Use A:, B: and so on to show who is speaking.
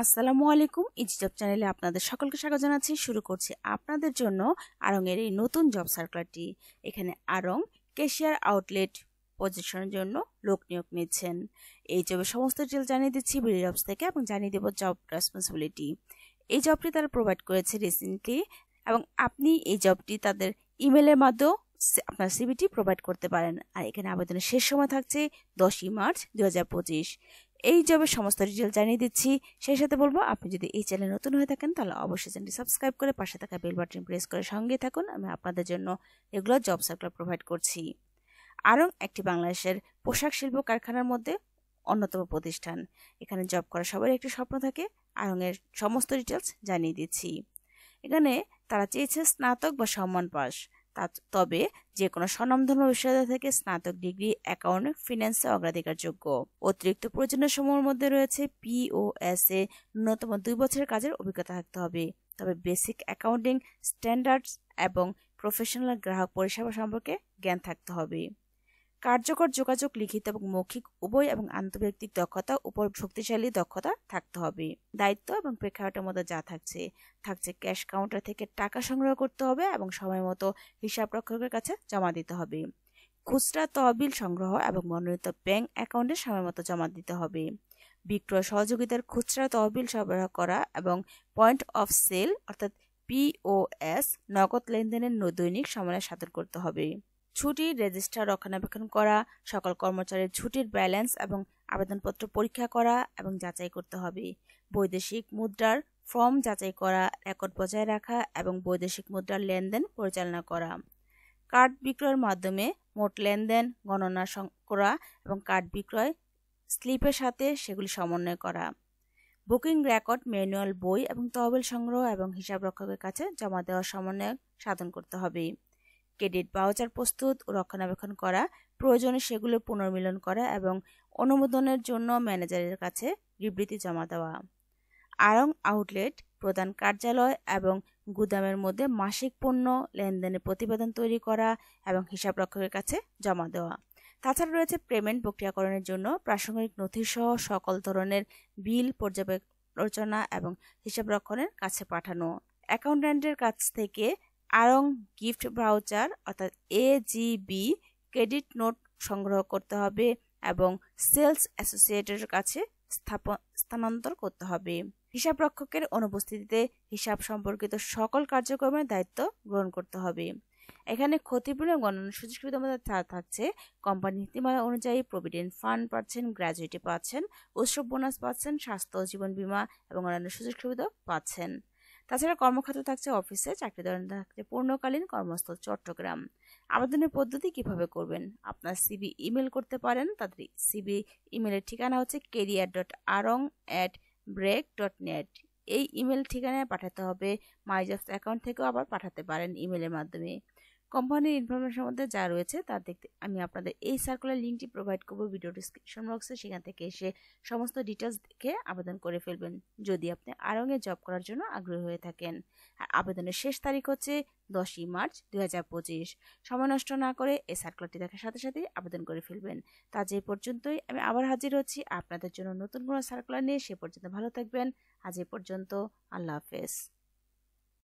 A: আসসালামু আলাইকুম। Easy job চ্যানেলে আপনাদের সকলকে স্বাগত জানাচ্ছি। শুরু করছি আপনাদের জন্য আড়ং-এর এই নতুন জব সার্কুলারটি। এখানে আড়ং ক্যাশিয়ার আউটলেট পজিশনের জন্য লোক নিয়োগ নিচ্ছেন। এই জবের সমস্ত ডিটেল জানিয়ে দিচ্ছি বিডি জবস থেকে এবং জানিয়ে দেব জব রেসপন্সিবিলিটি। এই জবটি তারা প্রোভাইড করেছে রিসেন্টলি এবং আপনি এই জবটি তাদের ইমেলের মাধ্যমেও আপনার সিভিটি প্রোভাইড করতে পারেন। আর এখানে আবেদনের শেষ সময় থাকছে 10ই মার্চ 2025। এই জবের সমস্ত ডিটেল জানিয়ে দিচ্ছি। সেই সাথে বলবো, আপনি যদি এই চ্যানেল নতুন হয়ে থাকেন তাহলে অবশ্যই চ্যানেলটি সাবস্ক্রাইব করে পাশে থাকা বেল বাটন প্রেস করে সঙ্গে থাকুন। আমি আপনাদের জন্য রেগুলার জব সার্কুলার প্রোভাইড করছি। আড়ং একটি বাংলাদেশের পোশাক শিল্প কারখানার মধ্যে অন্যতম প্রতিষ্ঠান। এখানে জব করা সবার একটি স্বপ্ন থাকে। আড়ং-এর সমস্ত ডিটেলস জানিয়ে দিচ্ছি। এখানে তারা চেয়েছে স্নাতক বা সম্মান পাস, তবে যে কোনো স্বনামধন্য বিশ্ববিদ্যালয় থেকে স্নাতক ডিগ্রি অ্যাকাউন্টিং ফিন্যান্সে অগ্রাধিকারযোগ্য। অতিরিক্ত প্রয়োজনীয় সময়ের মধ্যে রয়েছে POS এ ন্যূনতম 2 বছরের কাজের অভিজ্ঞতা থাকতে হবে। তবে বেসিক অ্যাকাউন্টিং স্ট্যান্ডার্ডস এবং প্রফেশনাল গ্রাহক পরিষেবা সম্পর্কে জ্ঞান থাকতে হবে। কার্যকর যোগাযোগ, লিখিত এবং মৌখিক উভয় এবং আন্তর্জাতিক দক্ষতা উপর শক্তিশালী দক্ষতা থাকতে হবে। দায়িত্ব এবং প্রেক্ষাপটের মধ্যে যা থাকছে ক্যাশ কাউন্টার থেকে টাকা সংগ্রহ করতে হবে এবং সময় মতো হিসাব রক্ষকের কাছে জমা দিতে হবে। খুচরা তহবিল সংগ্রহ এবং মনোনীত ব্যাংক অ্যাকাউন্টে সময় মতো জমা দিতে হবে। বিক্রয় সহযোগিতার খুচরা তহবিল সরবরাহ করা এবং পয়েন্ট অফ সেল অর্থাৎ POS নগদ লেনদেনের দৈনিক সময় সাধন করতে হবে। ছুটির রেজিস্টার রক্ষণাবেক্ষণ করা, সকল কর্মচারীর ছুটির ব্যালেন্স এবং আবেদনপত্র পরীক্ষা করা এবং যাচাই করতে হবে। বৈদেশিক মুদ্রার ফর্ম যাচাই করা, রেকর্ড বজায় রাখা এবং বৈদেশিক মুদ্রার লেনদেন পরিচালনা করা। কার্ড বিক্রয়ের মাধ্যমে মোট লেনদেন গণনা করা এবং কার্ড বিক্রয় স্লিপের সাথে সেগুলি সমন্বয় করা। বুকিং রেকর্ড, ম্যানুয়াল বই এবং তহবিল সংগ্রহ এবং হিসাব রক্ষকের কাছে জমা দেওয়ার সমন্বয় সাধন করতে হবে। ক্রেডিট ভাউচার প্রস্তুত ও রক্ষণাবেক্ষণ করা, প্রয়োজনে সেগুলো পুনর্মিলন করা এবং অনুমোদনের জন্য ম্যানেজারের কাছে বিবৃতি জমা দেওয়া। আড়ং আউটলেট প্রধান কার্যালয় এবং গুদামের মধ্যে মাসিক পণ্য লেনদেনের প্রতিবেদন তৈরি করা এবং হিসাব রক্ষকের কাছে জমা দেওয়া। তাছাড়া রয়েছে পেমেন্ট প্রক্রিয়াকরণের জন্য প্রাসঙ্গিক নথি সহ সকল ধরনের বিল পর্যালোচনা এবং হিসাব রক্ষণের কাছে পাঠানো। অ্যাকাউন্ট্যান্টের কাছ থেকে আড়ং গিফট ভাউচার অর্থাৎ AGB ক্রেডিট নোট সংগ্রহ করতে হবে এবং সেলস অ্যাসোসিয়েটের কাছে স্থানান্তর করতে হবে। হিসাব রক্ষকের অনুপস্থিতিতে হিসাব সম্পর্কিত সকল কার্যক্রমের দায়িত্ব গ্রহণ করতে হবে। এখানে ক্ষতিপূরণ গণনার সুযোগ সুবিধার মধ্যে থাকছে কোম্পানি নীতিমালা অনুযায়ী প্রভিডেন্ট ফান্ড পাচ্ছেন, গ্র্যাজুইটি পাচ্ছেন, উৎসব বোনাস পাচ্ছেন, স্বাস্থ্য ও জীবন বীমা এবং অন্যান্য সুযোগ সুবিধা পাচ্ছেন। তাছাড়া কর্মক্ষেত্র থাকছে অফিসে, চাকরি ধরন থাকছে পূর্ণকালীন কর্মস্থল চট্টগ্রাম। আবেদনের পদ্ধতি কিভাবে করবেন? আপনার CV ইমেল করতে পারেন। তাদের CV ইমেলের ঠিকানা হচ্ছে career.arong@break.net। এই ইমেল ঠিকানায় পাঠাতে হবে। মাই জবস অ্যাকাউন্ট থেকেও আবার পাঠাতে পারেন ইমেলের মাধ্যমে। কোম্পানির ইনফরমেশন মধ্যে যা রয়েছে তা দেখতে আমি আপনাদের এই সার্কুলার লিঙ্কটি প্রোভাইড করব ভিডিও ডিসক্রিপশন বক্সে। সেখান থেকে এসে সমস্ত ডিটেলস দেখে আবেদন করে ফেলবেন যদি আপনি আড়ং-এ জব করার জন্য আগ্রহী হয়ে থাকেন। আর আবেদনের শেষ তারিখ হচ্ছে 10ই মার্চ 2025। সময় নষ্ট না করে এই সার্কুলারটি দেখার সাথে সাথেই আবেদন করে ফেলবেন। তা যে পর্যন্তই, আমি আবার হাজির হচ্ছি আপনাদের জন্য নতুন কোনো সার্কুলার নিয়ে। সে পর্যন্ত ভালো থাকবেন। আজ এ পর্যন্ত, আল্লাহ হাফেজ।